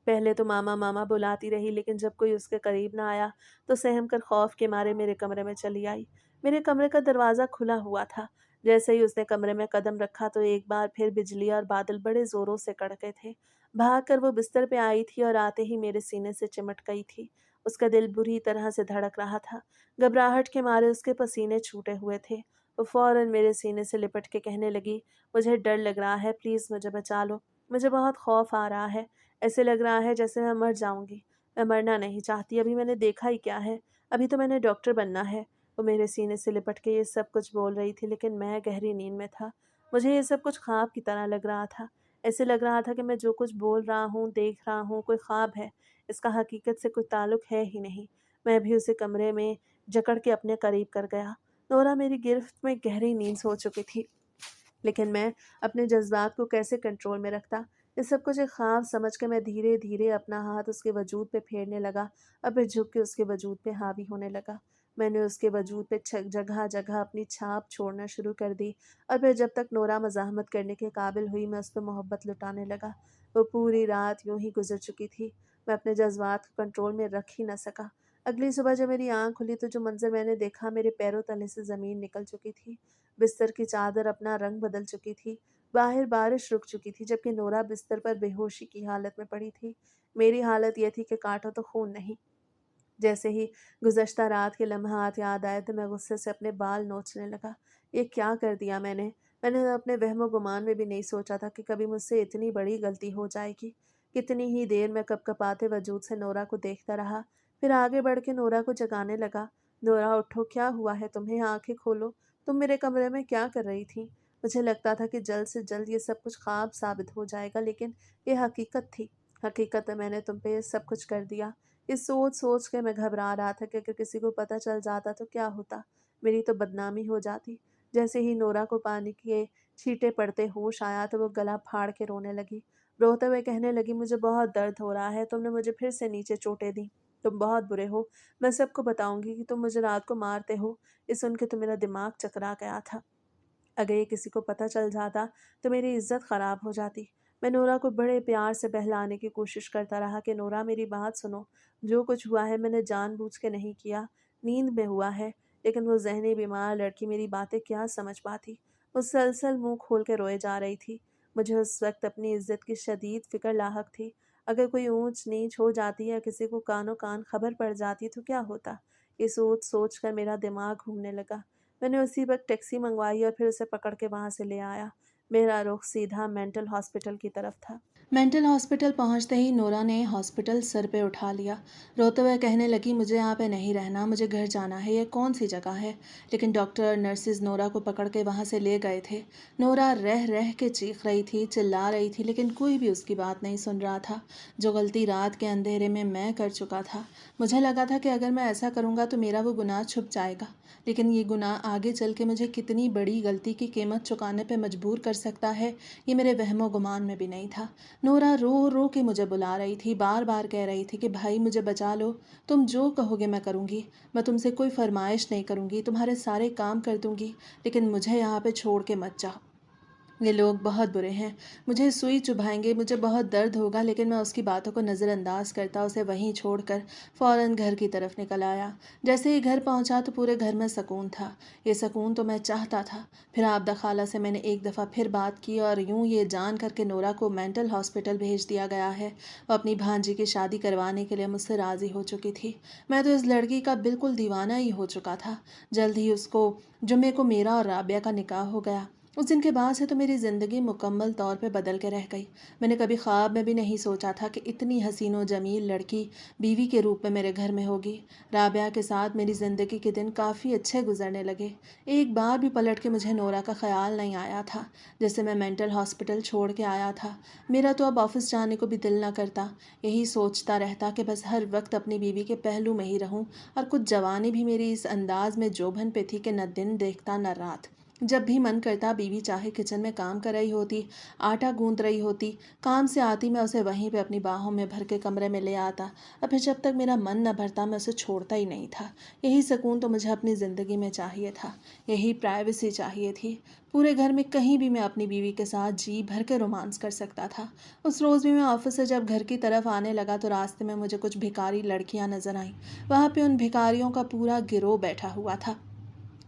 پہلے تو ماما ماما بلاتی رہی، لیکن جب کوئی اس کے قریب نہ آیا تو سہم کر خوف کے مارے میرے کمرے میں چلی آئی۔ میرے کمرے کا دروازہ کھلا ہوا تھا۔ جیسے ہی اس نے کمرے میں قدم رکھا تو ایک بار پھر بجلی اور بادل بڑے زوروں سے کڑکے تھے۔ بھاگ کر وہ بستر پہ آئی تھی اور آتے ہی میرے سینے سے چمٹ گئی تھی۔ اس کا دل بری طرح سے دھڑک رہا تھا، گھبراہٹ کے مارے اس کے پسینے چھوٹے ہوئے تھے۔ وہ فوراً میرے سینے سے لپٹ کے کہنے لگی، مجھے ڈر لگ رہا ہے، پلیز مجھے بچا لو، مجھے بہت خوف آ رہا ہے، ایسے لگ رہا ہے جیسے میں مر جاؤں گی۔ میں مرنا نہیں چاہتی، ابھی میں نے دیکھا ہی کیا ہے، ابھی تو میں نے ڈاکٹر بننا ہے۔ وہ میرے سینے سے لپٹ کے یہ سب کچھ بول رہی تھی، لیکن میں گہری نیند میں تھا۔ مجھے یہ سب کچھ خواب کی طرح لگ رہا تھا، ایسے لگ رہا تھا کہ میں جو کچھ بول رہا ہوں، دیکھ رہا ہوں، کوئی خواب ہے، اس کا حقیقت سے کوئی تعلق ہے ہی نہیں۔ میں بھی اسے کمرے میں جکڑ کے اپنے قریب کر گیا۔ نورا میری گرفت میں گہری نیند سو چکی تھی، لیکن میں اپنے جذبات کو کیسے کنٹرول میں رکھتا؟ یہ سب کچھ ایک خواب سمجھ کے میں دھیرے دھیرے اپنا ہاتھ اس کے وجود پہ پھیرنے لگا، اور پھر جھک کے اس کے وجود پہ حاوی ہونے لگا۔ میں نے اس کے وجود پہ جگہ جگہ اپنی چھاپ چھوڑنا شروع کر دی، اور پھر جب تک نورا مزاحمت کرنے کے قابل ہوئی میں اس پہ محبت لٹانے لگا۔ وہ پوری رات یوں ہی گزر چکی تھی، میں اپنے جذبات کو کنٹرول میں رکھ ہی نہ سکا۔ اگلی صبح جب میری آنکھ کھلی تو جو منظر میں نے دیکھا، میرے پیروں تلے سے زمین نکل چکی تھی، بستر کی چادر اپنا رنگ بدل چکی تھی، باہر بارش رک چکی تھی، جبکہ نورا بستر پر بے ہوشی کی حالت میں پڑی تھی۔ میری حالت یہ تھی کہ کاٹو تو خون نہیں۔ جیسے ہی گزشتہ رات کے لمحات یاد آئے تو میں غصے سے اپنے بال نوچنے لگا۔ یہ کیا کر دیا میں نے؟ میں نے اپنے وہم و گمان میں بھی نہیں سوچا تھا کہ کبھی مجھ سے اتنی بڑی غلطی ہو جائے گی۔ کتنی ہی دیر میں کپ کپاتے وجود سے نورا کو دیکھتا رہا، پھر آگے بڑھ کے نورا کو جگانے لگا۔ نورا اٹھو، کیا ہوا ہے تمہیں؟ آنکھیں کھولو، تم میرے کمرے میں کیا کر رہی تھی؟ مجھے لگتا تھا کہ جلد سے جلد یہ سب کچھ خواب ثابت ہو جائے گا، لیکن یہ حقیقت تھی۔ حقیقت میں نے تم پہ یہ سب کچھ کر دیا۔ یہ سوچ سوچ کے میں گھبرا رہا تھا کہ اگر کسی کو پتہ چل جاتا تو کیا ہوتا، میری تو بدنامی ہو جاتی۔ जैसे ही नोरा को पानी के छींटे पड़ते होश आया तो वो गला फाड़ के रोने लगी। रोते हुए कहने लगी, मुझे बहुत दर्द हो रहा है, तुमने मुझे फिर से नीचे चोटें दी। तुम बहुत बुरे हो। मैं सबको बताऊंगी कि तुम मुझे रात को मारते हो। ये सुन के तो मेरा दिमाग चकरा गया था। अगर ये किसी को पता चल जाता तो मेरी इज्जत खराब हो जाती। मैं नोरा को बड़े प्यार से बहलाने की कोशिश करता रहा कि नोरा मेरी बात सुनो, जो कुछ हुआ है मैंने जानबूझ के नहीं किया, नींद में हुआ है। लेकिन वो ज़हनी बीमार लड़की मेरी बातें क्या समझ पाती। वो सलसल मुंह खोल के रोए जा रही थी। मुझे उस वक्त अपनी इज्जत की शदीद फिक्र लाहक थी। अगर कोई ऊंच नीच हो जाती या किसी को कानों कान खबर पड़ जाती तो क्या होता। ये सोच सोच कर मेरा दिमाग घूमने लगा। मैंने उसी वक्त टैक्सी मंगवाई और फिर उसे पकड़ के वहाँ से ले आया। मेरा रुख सीधा मेंटल हॉस्पिटल की तरफ था। मेंटल हॉस्पिटल पहुंचते ही नोरा ने हॉस्पिटल सर पे उठा लिया। रोते हुए कहने लगी, मुझे यहाँ पे नहीं रहना, मुझे घर जाना है। ये कौन सी जगह है? लेकिन डॉक्टर नर्सिस नोरा को पकड़ के वहाँ से ले गए थे। नोरा रह रह के चीख रही थी, चिल्ला रही थी, लेकिन कोई भी उसकी बात नहीं सुन रहा था। जो गलती रात के अंधेरे में मैं कर चुका था, मुझे लगा था कि अगर मैं ऐसा करूँगा तो मेरा वो गुनाह छुप जाएगा। लेकिन ये गुनाह आगे चल के मुझे कितनी बड़ी गलती की कीमत चुकाने पे मजबूर कर सकता है, ये मेरे वहमो गुमान में भी नहीं था। नोरा रो रो के मुझे बुला रही थी, बार बार कह रही थी कि भाई मुझे बचा लो, तुम जो कहोगे मैं करूँगी, मैं तुमसे कोई फरमाइश नहीं करूँगी, तुम्हारे सारे काम कर दूँगी, लेकिन मुझे यहाँ पे छोड़ के मत जाओ। ये लोग बहुत बुरे हैं, मुझे सुई चुभाएंगे, मुझे बहुत दर्द होगा। लेकिन मैं उसकी बातों को नज़रअंदाज करता उसे वहीं छोड़कर फ़ौरन घर की तरफ निकल आया। जैसे ही घर पहुंचा तो पूरे घर में सुकून था। ये सुकून तो मैं चाहता था। फिर आबदा खाला से मैंने एक दफ़ा फिर बात की और यूं ये जान करके नोरा को मेंटल हॉस्पिटल भेज दिया गया है। वो अपनी भांजी की शादी करवाने के लिए मुझसे राज़ी हो चुकी थी। मैं तो इस लड़की का बिल्कुल दीवाना ही हो चुका था। जल्द ही उसको जुम्मे को मेरा और राबिया का निकाह हो गया। उस दिन के बाद से तो मेरी ज़िंदगी मुकम्मल तौर पे बदल के रह गई। मैंने कभी ख्वाब में भी नहीं सोचा था कि इतनी हसीन व जमील लड़की बीवी के रूप में मेरे घर में होगी। राबिया के साथ मेरी ज़िंदगी के दिन काफ़ी अच्छे गुजरने लगे। एक बार भी पलट के मुझे नोरा का ख्याल नहीं आया था। जैसे मैं मेंटल हॉस्पिटल छोड़ के आया था, मेरा तो अब ऑफिस जाने को भी दिल ना करता। यही सोचता रहता कि बस हर वक्त अपनी बीवी के पहलू में ही रहूं। और कुछ जवानी भी मेरी इस अंदाज में जोबन पे थी कि न दिन देखता न रात। जब भी मन करता बीवी चाहे किचन में काम कर रही होती, आटा गूंद रही होती, काम से आती मैं उसे वहीं पे अपनी बाहों में भर के कमरे में ले आता। और फिर जब तक मेरा मन न भरता मैं उसे छोड़ता ही नहीं था। यही सुकून तो मुझे अपनी ज़िंदगी में चाहिए था, यही प्राइवेसी चाहिए थी। पूरे घर में कहीं भी मैं अपनी बीवी के साथ जी भर के रोमांस कर सकता था। उस रोज़ भी मैं ऑफिस से जब घर की तरफ आने लगा तो रास्ते में मुझे कुछ भिखारी लड़कियां नजर आईं। वहाँ पे उन भिखारियों का पूरा गिरोह बैठा हुआ था।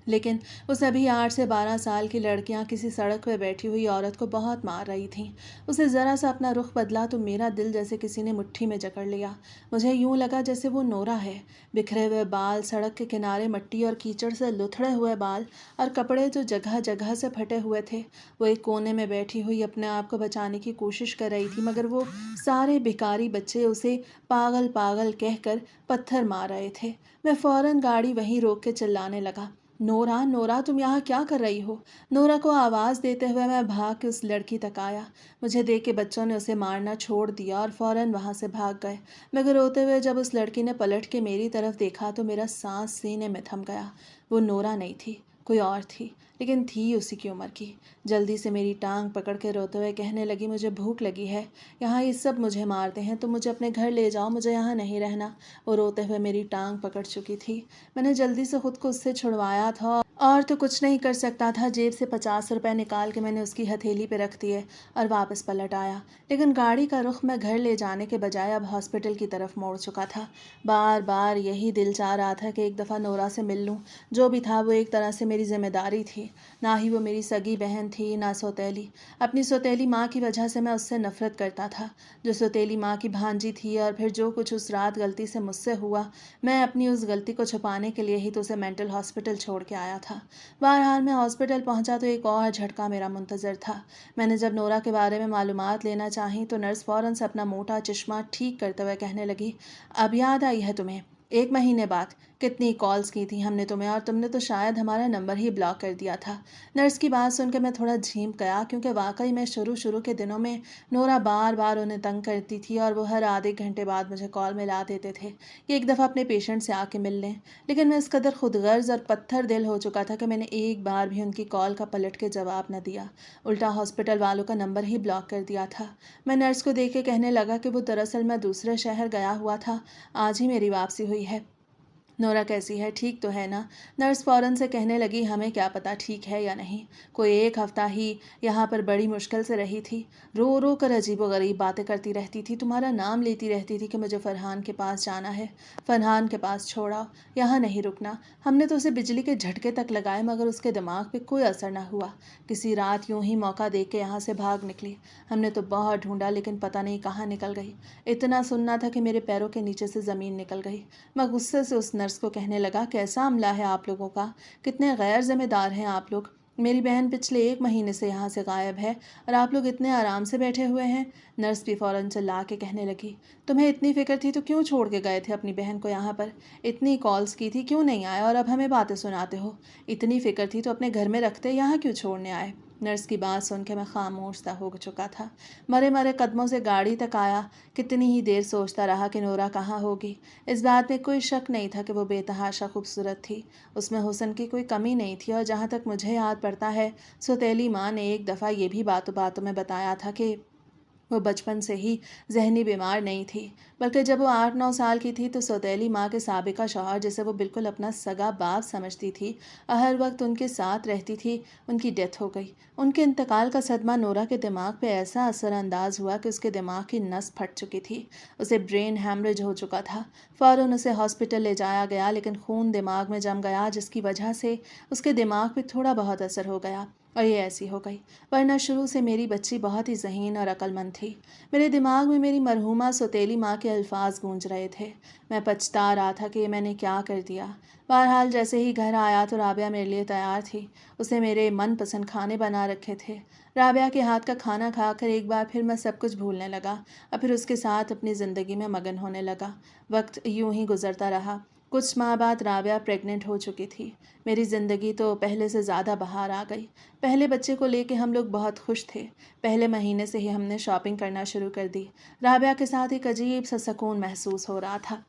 लेकिन वो सभी 8 से 12 साल की लड़कियां किसी सड़क पर बैठी हुई औरत को बहुत मार रही थीं। उसे ज़रा सा अपना रुख बदला तो मेरा दिल जैसे किसी ने मुट्ठी में जकड़ लिया। मुझे यूं लगा जैसे वो नोरा है। बिखरे हुए बाल, सड़क के किनारे मिट्टी और कीचड़ से लुथड़े हुए बाल और कपड़े जो जगह जगह से फटे हुए थे। वो एक कोने में बैठी हुई अपने आप को बचाने की कोशिश कर रही थी, मगर वो सारे भिखारी बच्चे उसे पागल पागल कहकर पत्थर मार रहे थे। मैं फ़ौरन गाड़ी वहीं रोक के चिल्लाने लगा, नोरा नोरा तुम यहाँ क्या कर रही हो? नोरा को आवाज़ देते हुए मैं भाग के उस लड़की तक आया। मुझे देख के बच्चों ने उसे मारना छोड़ दिया और फौरन वहाँ से भाग गए। मगर रोते हुए जब उस लड़की ने पलट के मेरी तरफ देखा तो मेरा सांस सीने में थम गया। वो नोरा नहीं थी, कोई और थी, लेकिन थी उसी की उम्र की। जल्दी से मेरी टांग पकड़ के रोते हुए कहने लगी, मुझे भूख लगी है, यहाँ ये सब मुझे मारते हैं, तुम मुझे अपने घर ले जाओ, मुझे यहाँ नहीं रहना। वो रोते हुए मेरी टांग पकड़ चुकी थी। मैंने जल्दी से खुद को उससे छुड़वाया था और तो कुछ नहीं कर सकता था। जेब से 50 रुपए निकाल के मैंने उसकी हथेली पे रख दिए और वापस पलट आया। लेकिन गाड़ी का रुख मैं घर ले जाने के बजाय अब हॉस्पिटल की तरफ मोड़ चुका था। बार बार यही दिल चाह रहा था कि एक दफ़ा नोरा से मिल लूँ। जो भी था वो एक तरह से मेरी जिम्मेदारी थी। ना ही वो मेरी सगी बहन थी, ना सौतेली। अपनी सौतेली माँ की वजह से मैं उससे नफरत करता था, जो सौतेली माँ की भांजी थी। और फिर जो कुछ उस रात गलती से मुझसे हुआ, मैं अपनी उस गलती को छुपाने के लिए ही तो उसे मेंटल हॉस्पिटल छोड़ के आया था। बहरहाल मैं हॉस्पिटल पहुंचा तो एक और झटका मेरा मुंतज़र था। मैंने जब नोरा के बारे में मालूमात लेना चाही तो नर्स फ़ौरन से अपना मोटा चश्मा ठीक करते हुए कहने लगी, अब याद आई है तुम्हें? 1 महीने बाद कितनी कॉल्स की थी हमने तुम्हें, और तुमने तो शायद हमारा नंबर ही ब्लॉक कर दिया था। नर्स की बात सुनकर मैं थोड़ा झींप गया, क्योंकि वाकई में शुरू के दिनों में नोरा बार बार उन्हें तंग करती थी और वो हर आधे घंटे बाद मुझे कॉल मिला देते थे कि एक दफ़ा अपने पेशेंट से आके मिल लें। लेकिन मैं इस कदर खुदगर्ज और पत्थर दिल हो चुका था कि मैंने एक बार भी उनकी कॉल का पलट के जवाब न दिया, उल्टा हॉस्पिटल वालों का नंबर ही ब्लॉक कर दिया था। मैं नर्स को देख के कहने लगा कि वो दरअसल मैं दूसरे शहर गया हुआ था, आज ही मेरी वापसी हुई है। नोरा कैसी है, ठीक तो है ना? नर्स फ़ौरन से कहने लगी, हमें क्या पता ठीक है या नहीं, कोई एक हफ्ता ही यहाँ पर बड़ी मुश्किल से रही थी, रो रो कर अजीब व गरीब बातें करती रहती थी, तुम्हारा नाम लेती रहती थी कि मुझे फरहान के पास जाना है, फरहान के पास छोड़ाओ, यहाँ नहीं रुकना। हमने तो उसे बिजली के झटके तक लगाए मगर उसके दिमाग पे कोई असर ना हुआ। किसी रात यूं ही मौका देख के यहाँ से भाग निकली। हमने तो बहुत ढूंढा लेकिन पता नहीं कहाँ निकल गई। इतना सुनना था कि मेरे पैरों के नीचे से ज़मीन निकल गई। मैं गुस्से से उस नर्स को कहने लगा, कैसा अमला है आप लोगों का, कितने गैर जिम्मेदार हैं आप लोग। मेरी बहन पिछले 1 महीने से यहाँ से गायब है और आप लोग इतने आराम से बैठे हुए हैं। नर्स भी फ़ौरन चिल्ला के कहने लगी, तुम्हें इतनी फ़िक्र थी तो क्यों छोड़ के गए थे अपनी बहन को यहाँ पर, इतनी कॉल्स की थी क्यों नहीं आए और अब हमें बातें सुनाते हो। इतनी फ़िक्र थी तो अपने घर में रखते, यहाँ क्यों छोड़ने आए। नर्स की बात सुन के मैं खामोश सा हो चुका था। मरे मरे कदमों से गाड़ी तक आया। कितनी ही देर सोचता रहा कि नोरा कहाँ होगी। इस बात में कोई शक नहीं था कि वो बेतहाशा खूबसूरत थी, उसमें हुस्न की कोई कमी नहीं थी। और जहाँ तक मुझे याद पड़ता है, सौतेली माँ ने एक दफ़ा ये भी बातों बातों में बताया था कि वो बचपन से ही जहनी बीमार नहीं थी, बल्कि जब वो 8-9 साल की थी तो सौतेली माँ के साबिका शौहर, जिसे वो बिल्कुल अपना सगा बाप समझती थी और हर वक्त उनके साथ रहती थी, उनकी डेथ हो गई। उनके इंतकाल का सदमा नोरा के दिमाग पे ऐसा असरअंदाज हुआ कि उसके दिमाग की नस फट चुकी थी, उसे ब्रेन हैमरेज हो चुका था। फ़ौरन उसे हॉस्पिटल ले जाया गया, लेकिन खून दिमाग में जम गया, जिसकी वजह से उसके दिमाग पे थोड़ा बहुत असर हो गया और ये ऐसी हो गई। वरना शुरू से मेरी बच्ची बहुत ही ज़हीन और अक्लमंद थी। मेरे दिमाग में मेरी मरहूमा सौतेली माँ के अल्फाज गूंज रहे थे। मैं पछता रहा था कि मैंने क्या कर दिया। बहरहाल जैसे ही घर आया तो राबिया मेरे लिए तैयार थी। उसने मेरे मनपसंद खाने बना रखे थे। राबिया के हाथ का खाना खाकर एक बार फिर मैं सब कुछ भूलने लगा और फिर उसके साथ अपनी ज़िंदगी में मगन होने लगा। वक्त यूं ही गुजरता रहा। कुछ माह बाद राबिया प्रेग्नेंट हो चुकी थी। मेरी ज़िंदगी तो पहले से ज़्यादा बाहर आ गई। पहले बच्चे को लेके हम लोग बहुत खुश थे। पहले महीने से ही हमने शॉपिंग करना शुरू कर दी। राबिया के साथ एक अजीब सा सुकून महसूस हो रहा था।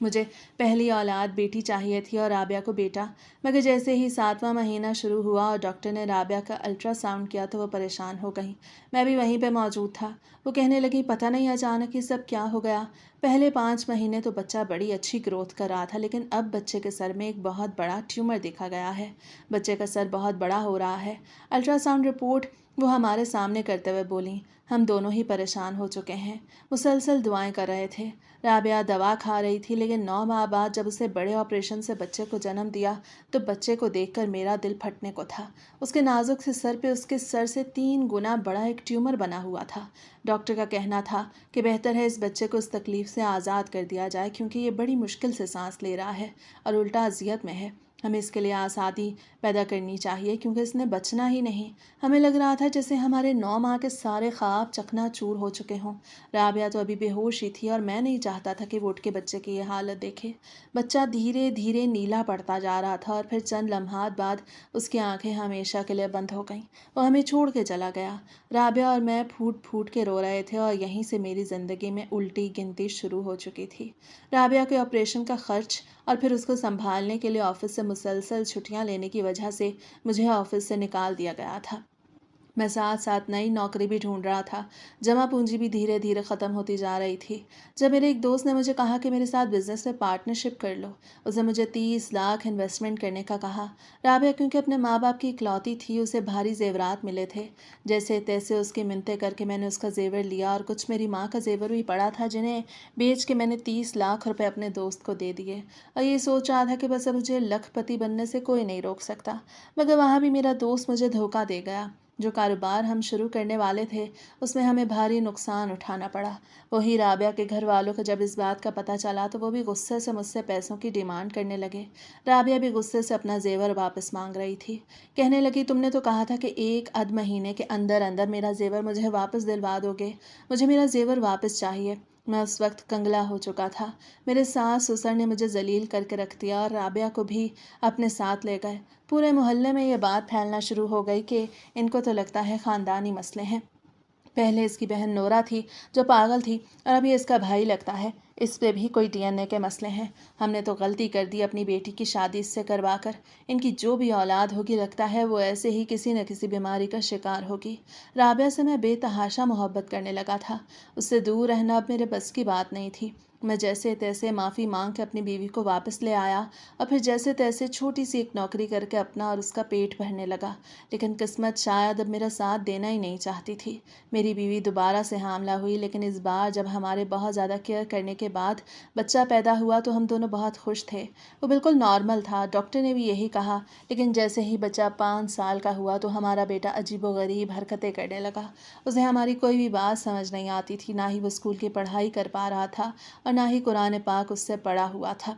मुझे पहली औलाद बेटी चाहिए थी और राबिया को बेटा, मगर जैसे ही 7वां महीना शुरू हुआ और डॉक्टर ने राबिया का अल्ट्रासाउंड किया तो वो परेशान हो गई। मैं भी वहीं पे मौजूद था। वो कहने लगी, पता नहीं अचानक ये सब क्या हो गया। पहले 5 महीने तो बच्चा बड़ी अच्छी ग्रोथ कर रहा था, लेकिन अब बच्चे के सर में एक बहुत बड़ा ट्यूमर देखा गया है। बच्चे का सर बहुत बड़ा हो रहा है। अल्ट्रासाउंड रिपोर्ट वो हमारे सामने करते हुए बोली, हम दोनों ही परेशान हो चुके हैं। मुसलसल दुआएं कर रहे थे। राबिया दवा खा रही थी, लेकिन 9 माह बाद जब उसे बड़े ऑपरेशन से बच्चे को जन्म दिया तो बच्चे को देखकर मेरा दिल फटने को था। उसके नाजुक से सर पे उसके सर से 3 गुना बड़ा एक ट्यूमर बना हुआ था। डॉक्टर का कहना था कि बेहतर है इस बच्चे को इस तकलीफ से आज़ाद कर दिया जाए, क्योंकि ये बड़ी मुश्किल से सांस ले रहा है और उल्टा अजियत में है। हमें इसके लिए आज़ादी पैदा करनी चाहिए, क्योंकि इसने बचना ही नहीं। हमें लग रहा था जैसे हमारे 9 माह के सारे ख्वाब चकनाचूर हो चुके हों। राबिया तो अभी बेहोश ही थी और मैं नहीं चाहता था कि वो उठ के बच्चे की ये हालत देखे। बच्चा धीरे धीरे नीला पड़ता जा रहा था और फिर चंद लम्हात बाद उसकी आंखें हमेशा के लिए बंद हो गईं। वो हमें छोड़ के चला गया। राबिया और मैं फूट फूट के रो रहे थे और यहीं से मेरी ज़िंदगी में उल्टी गिनती शुरू हो चुकी थी। राबिया के ऑपरेशन का खर्च और फिर उसको संभालने के लिए ऑफिस से मुसलसल छुट्टियां लेने की वजह से मुझे ऑफिस से निकाल दिया गया था। मैं साथ साथ नई नौकरी भी ढूंढ रहा था। जमा पूंजी भी धीरे धीरे ख़त्म होती जा रही थी। जब मेरे एक दोस्त ने मुझे कहा कि मेरे साथ बिजनेस में पार्टनरशिप कर लो, उसने मुझे 30 लाख इन्वेस्टमेंट करने का कहा। राबिया क्योंकि अपने माँ बाप की इकलौती थी, उसे भारी जेवरात मिले थे। जैसे तैसे उसकी मिन्नतें करके मैंने उसका जेवर लिया और कुछ मेरी माँ का जेवर भी पड़ा था, जिन्हें बेच के मैंने 30 लाख रुपए अपने दोस्त को दे दिए और ये सोच रहा था कि बस अब मुझे लखपति बनने से कोई नहीं रोक सकता। मगर वहाँ भी मेरा दोस्त मुझे धोखा दे गया। जो कारोबार हम शुरू करने वाले थे उसमें हमें भारी नुकसान उठाना पड़ा। वही राबिया के घर वालों को जब इस बात का पता चला तो वो भी गुस्से से मुझसे पैसों की डिमांड करने लगे। राबिया भी गुस्से से अपना जेवर वापस मांग रही थी। कहने लगी, तुमने तो कहा था कि 1 आध महीने के अंदर अंदर मेरा जेवर मुझे वापस दिलवा दोगे। मुझे मेरा जेवर वापस चाहिए। मैं उस वक्त कंगला हो चुका था। मेरे सास ससुर ने मुझे जलील करके रख दिया और राबिया को भी अपने साथ ले गए। पूरे मोहल्ले में ये बात फैलना शुरू हो गई कि इनको तो लगता है ख़ानदानी मसले हैं। पहले इसकी बहन नोरा थी जो पागल थी, और अभी इसका भाई लगता है। इस पे भी कोई डीएनए के मसले हैं। हमने तो गलती कर दी अपनी बेटी की शादी इससे करवा कर। इनकी जो भी औलाद होगी लगता है वो ऐसे ही किसी न किसी बीमारी का शिकार होगी। राबिया से मैं बेतहाशा मोहब्बत करने लगा था। उससे दूर रहना अब मेरे बस की बात नहीं थी। मैं जैसे तैसे माफ़ी मांग के अपनी बीवी को वापस ले आया और फिर जैसे तैसे छोटी सी एक नौकरी करके अपना और उसका पेट भरने लगा। लेकिन किस्मत शायद अब मेरा साथ देना ही नहीं चाहती थी। मेरी बीवी दोबारा से हामला हुई, लेकिन इस बार जब हमारे बहुत ज़्यादा केयर करने के बाद बच्चा पैदा हुआ तो हम दोनों बहुत खुश थे। वो बिल्कुल नॉर्मल था, डॉक्टर ने भी यही कहा। लेकिन जैसे ही बच्चा 5 साल का हुआ तो हमारा बेटा अजीबोगरीब हरकतें करने लगा। उसे हमारी कोई भी बात समझ नहीं आती थी, ना ही वो स्कूल की पढ़ाई कर पा रहा था और ना ही कुरान पाक उससे पढ़ा हुआ था,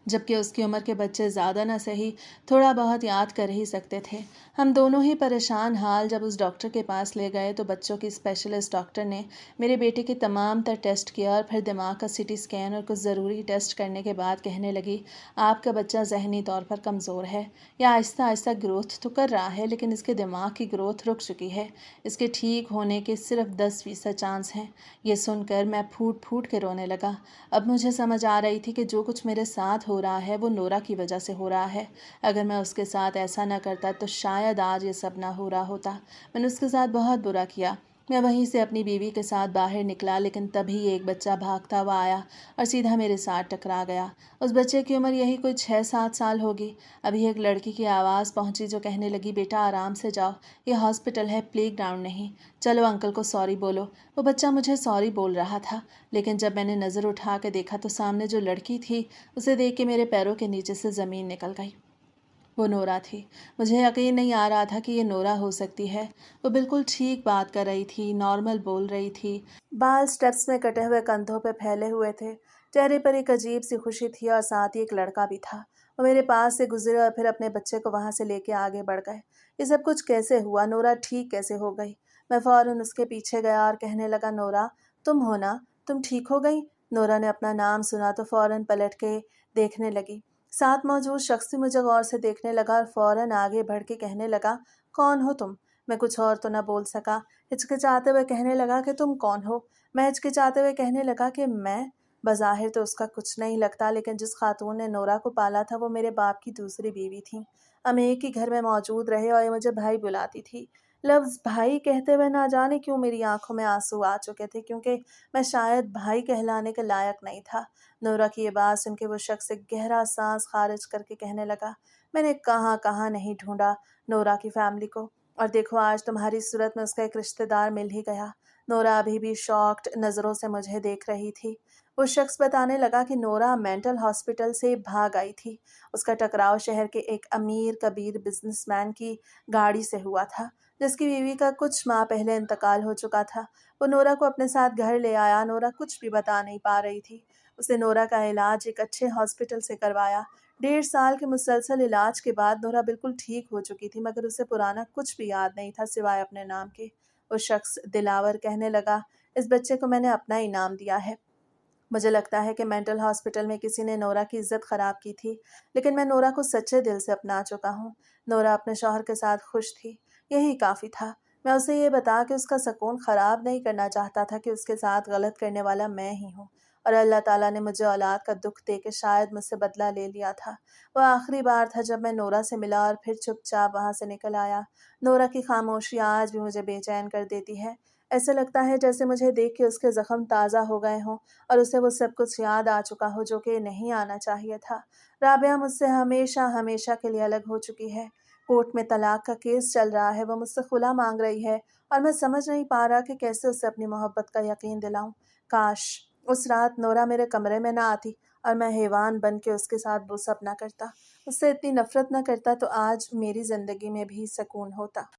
जबकि उसकी उम्र के बच्चे ज़्यादा न सही थोड़ा बहुत याद कर ही सकते थे। हम दोनों ही परेशान हाल जब उस डॉक्टर के पास ले गए तो बच्चों की स्पेशलिस्ट डॉक्टर ने मेरे बेटे के तमाम तर टेस्ट किया और फिर दिमाग का सीटी स्कैन और कुछ ज़रूरी टेस्ट करने के बाद कहने लगी, आपका बच्चा जहनी तौर पर कमज़ोर है। या आहिस्ता आहिस्ता ग्रोथ तो कर रहा है, लेकिन इसके दिमाग की ग्रोथ रुक चुकी है। इसके ठीक होने के सिर्फ 10% चांस हैं। ये सुनकर मैं फूट फूट के रोने लगा। अब मुझे समझ आ रही थी कि जो कुछ मेरे साथ हो रहा है वो नोरा की वजह से हो रहा है। अगर मैं उसके साथ ऐसा न करता तो शायद आज ये सब ना हो रहा होता। मैंने उसके साथ बहुत बुरा किया। मैं वहीं से अपनी बीवी के साथ बाहर निकला, लेकिन तभी एक बच्चा भागता हुआ आया और सीधा मेरे साथ टकरा गया। उस बच्चे की उम्र यही कोई 6-7 साल होगी। अभी एक लड़की की आवाज़ पहुंची जो कहने लगी, बेटा आराम से जाओ, ये हॉस्पिटल है, प्ले ग्राउंड नहीं। चलो अंकल को सॉरी बोलो। वो बच्चा मुझे सॉरी बोल रहा था, लेकिन जब मैंने नज़र उठा के देखा तो सामने जो लड़की थी उसे देख के मेरे पैरों के नीचे से ज़मीन निकल गई। वो नोरा थी। मुझे यकीन नहीं आ रहा था कि ये नोरा हो सकती है। वो बिल्कुल ठीक बात कर रही थी, नॉर्मल बोल रही थी। बाल स्टेप्स में कटे हुए कंधों पे फैले हुए थे। चेहरे पर एक अजीब सी खुशी थी और साथ ही एक लड़का भी था। वो मेरे पास से गुजरे और फिर अपने बच्चे को वहाँ से लेके आगे बढ़ गए। ये सब कुछ कैसे हुआ? नोरा ठीक कैसे हो गई? मैं फ़ौरन उसके पीछे गया और कहने लगा, नोरा तुम हो ना? तुम ठीक हो गई? नोरा ने अपना नाम सुना तो फ़ौरन पलट के देखने लगी। साथ मौजूद शख्स भी मुझे गौर से देखने लगा और फ़ौरन आगे बढ़ के कहने लगा, कौन हो तुम? मैं कुछ और तो न बोल सका। हिचकिचाते हुए कहने लगा कि तुम कौन हो? मैं हिचकिचाते हुए कहने लगा कि मैं। बज़ाहिर तो उसका कुछ नहीं लगता, लेकिन जिस खातून ने नोरा को पाला था वो मेरे बाप की दूसरी बीवी थी। हम एक ही घर में मौजूद रहे और ये मुझे भाई बुलाती थी। लफ्ज़ भाई कहते हुए ना जाने क्यों मेरी आंखों में आंसू आ चुके थे, क्योंकि मैं शायद भाई कहलाने के लायक नहीं था। नोरा की ये बात सुन के वो शख्स एक गहरा सांस खारिज करके कहने लगा, मैंने कहाँ कहाँ नहीं ढूंढा नोरा की फैमिली को, और देखो आज तुम्हारी सूरत में उसका एक रिश्तेदार मिल ही गया। नोरा अभी भी शॉक्ड नज़रों से मुझे देख रही थी। वो शख्स बताने लगा कि नोरा मेंटल हॉस्पिटल से भाग आई थी। उसका टकराव शहर के एक अमीर कबीर बिजनेसमैन की गाड़ी से हुआ था, जिसकी बीवी का कुछ माह पहले इंतकाल हो चुका था। वो नोरा को अपने साथ घर ले आया। नोरा कुछ भी बता नहीं पा रही थी। उसने नोरा का इलाज एक अच्छे हॉस्पिटल से करवाया। 1.5 साल के मुसलसल इलाज के बाद नोरा बिल्कुल ठीक हो चुकी थी, मगर उसे पुराना कुछ भी याद नहीं था सिवाय अपने नाम के। वो शख्स दिलावर कहने लगा, इस बच्चे को मैंने अपना ही नाम दिया है। मुझे लगता है कि मेंटल हॉस्पिटल में किसी ने नोरा की इज्जत ख़राब की थी, लेकिन मैं नोरा को सच्चे दिल से अपना चुका हूँ। नोरा अपने शौहर के साथ खुश थी, यही काफ़ी था। मैं उसे ये बता के उसका सुकून ख़राब नहीं करना चाहता था कि उसके साथ गलत करने वाला मैं ही हूँ, और अल्लाह ताला ने मुझे औलाद का दुख दे के शायद मुझसे बदला ले लिया था। वह आखिरी बार था जब मैं नोरा से मिला और फिर चुपचाप वहाँ से निकल आया। नोरा की खामोशी आज भी मुझे बेचैन कर देती है। ऐसा लगता है जैसे मुझे देख के उसके ज़ख्म ताज़ा हो गए हों और उसे वो सब कुछ याद आ चुका हो जो कि नहीं आना चाहिए था। राबिया मुझसे हमेशा हमेशा के लिए अलग हो चुकी है। कोर्ट में तलाक का केस चल रहा है, वो मुझसे खुला मांग रही है और मैं समझ नहीं पा रहा कि कैसे उसे अपनी मोहब्बत का यकीन दिलाऊं। काश उस रात नोरा मेरे कमरे में ना आती और मैं हैवान बन के उसके साथ वो सब ना करता। उससे इतनी नफरत ना करता तो आज मेरी ज़िंदगी में भी सुकून होता।